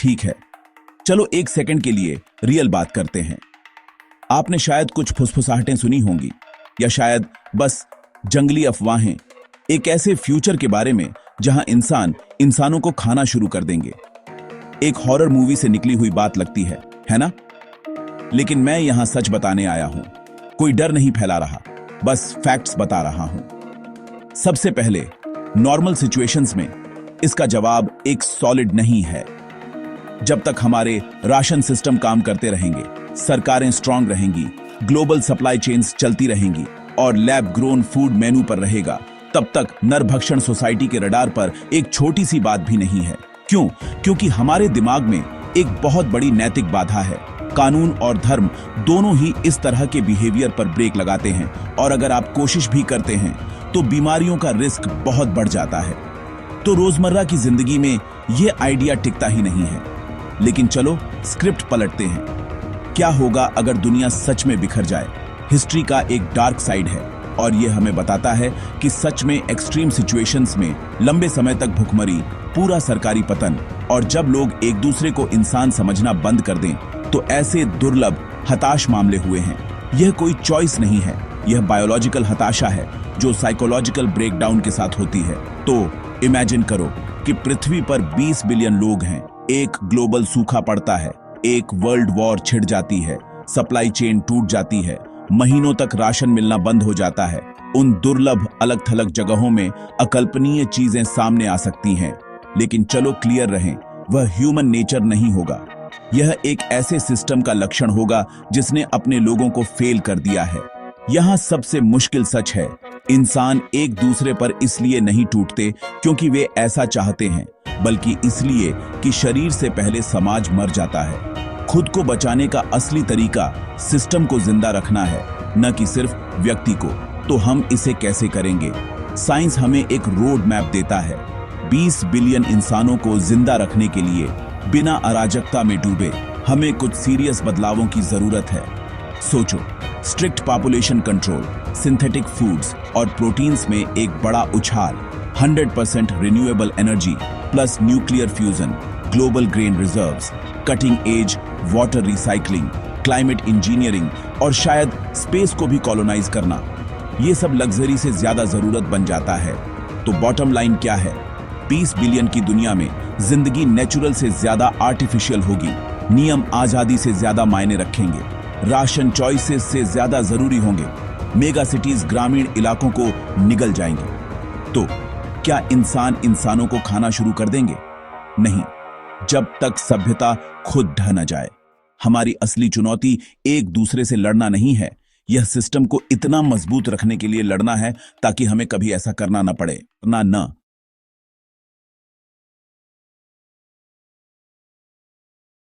ठीक है, चलो एक सेकंड के लिए रियल बात करते हैं। आपने शायद कुछ फुसफुसाहटें सुनी होंगी, या शायद बस जंगली अफवाहें, एक ऐसे फ्यूचर के बारे में जहां इंसान इंसानों को खाना शुरू कर देंगे। एक हॉरर मूवी से निकली हुई बात लगती है ना? लेकिन मैं यहां सच बताने आया हूं। कोई डर नहीं फैला रहा, बस फैक्ट्स बता रहा हूं। सबसे पहले, नॉर्मल सिचुएशंस में इसका जवाब एक सॉलिड नहीं है। जब तक हमारे राशन सिस्टम काम करते रहेंगे, सरकारें स्ट्रांग रहेंगी, ग्लोबल सप्लाई चेन्स चलती रहेंगी और लैब ग्रोन फूड मेनू पर रहेगा, तब तक नरभक्षण सोसाइटी के रडार पर एक छोटी सी बात भी नहीं है। क्यों? क्योंकि हमारे दिमाग में एक बहुत बड़ी नैतिक बाधा है। कानून और धर्म दोनों ही इस तरह के बिहेवियर पर ब्रेक लगाते हैं, और अगर आप कोशिश भी करते हैं तो बीमारियों का रिस्क बहुत बढ़ जाता है। तो रोजमर्रा की जिंदगी में यह आइडिया टिकता ही नहीं है। लेकिन चलो स्क्रिप्ट पलटते हैं। क्या होगा अगर दुनिया सच में बिखर जाए? हिस्ट्री का एक डार्क साइड है, और यह हमें बताता है कि सच में एक्सट्रीम सिचुएशंस में लंबे समय तक भुखमरी, पूरा सरकारी पतन, और जब लोग एक दूसरे को इंसान समझना बंद कर दें, तो ऐसे दुर्लभ हताश मामले हुए हैं। यह कोई चॉइस नहीं है, यह बायोलॉजिकल हताशा है जो साइकोलॉजिकल ब्रेकडाउन के साथ होती है। तो इमेजिन करो कि पृथ्वी पर 20 बिलियन लोग हैं, एक ग्लोबल सूखा पड़ता है, एक वर्ल्ड वॉर छिड़ जाती है, सप्लाई चेन टूट जाती है, महीनों तक राशन मिलना बंद हो जाता है। उन दुर्लभ अलग थलग जगहों में अकल्पनीय चीजें सामने आ सकती हैं। लेकिन चलो क्लियर रहें, वह ह्यूमन नेचर नहीं होगा। यह एक ऐसे सिस्टम का लक्षण होगा जिसने अपने लोगों को फेल कर दिया है। यहां सबसे मुश्किल सच है, इंसान एक दूसरे पर इसलिए नहीं टूटते क्योंकि वे ऐसा चाहते हैं, बल्कि इसलिए कि शरीर से पहले समाज मर जाता है। खुद को बचाने का असली तरीका सिस्टम को जिंदा रखना है, न कि सिर्फ व्यक्ति को। तो हम इसे कैसे करेंगे? साइंस हमें एक रोड मैप देता है। 20 बिलियन इंसानों को जिंदा रखने के लिए बिना अराजकता में डूबे हमें कुछ सीरियस बदलावों की जरूरत है। सोचो, strict population control, synthetic foods और प्रोटीन्स में एक बड़ा उछाल, 100% renewable energy plus nuclear fusion, global grain reserves, cutting edge water recycling, climate engineering और शायद स्पेस को भी कॉलोनाइज करना। ये सब लग्जरी से ज्यादा जरूरत बन जाता है। तो बॉटम लाइन क्या है? 20 बिलियन की दुनिया में जिंदगी नेचुरल से ज्यादा आर्टिफिशियल होगी, नियम आजादी से ज्यादा मायने रखेंगे, राशन चॉइसेस से ज्यादा जरूरी होंगे, मेगा सिटीज ग्रामीण इलाकों को निगल जाएंगे। तो क्या इंसान इंसानों को खाना शुरू कर देंगे? नहीं, जब तक सभ्यता खुद ढह न जाए। हमारी असली चुनौती एक दूसरे से लड़ना नहीं है, यह सिस्टम को इतना मजबूत रखने के लिए लड़ना है ताकि हमें कभी ऐसा करना न पड़े। ना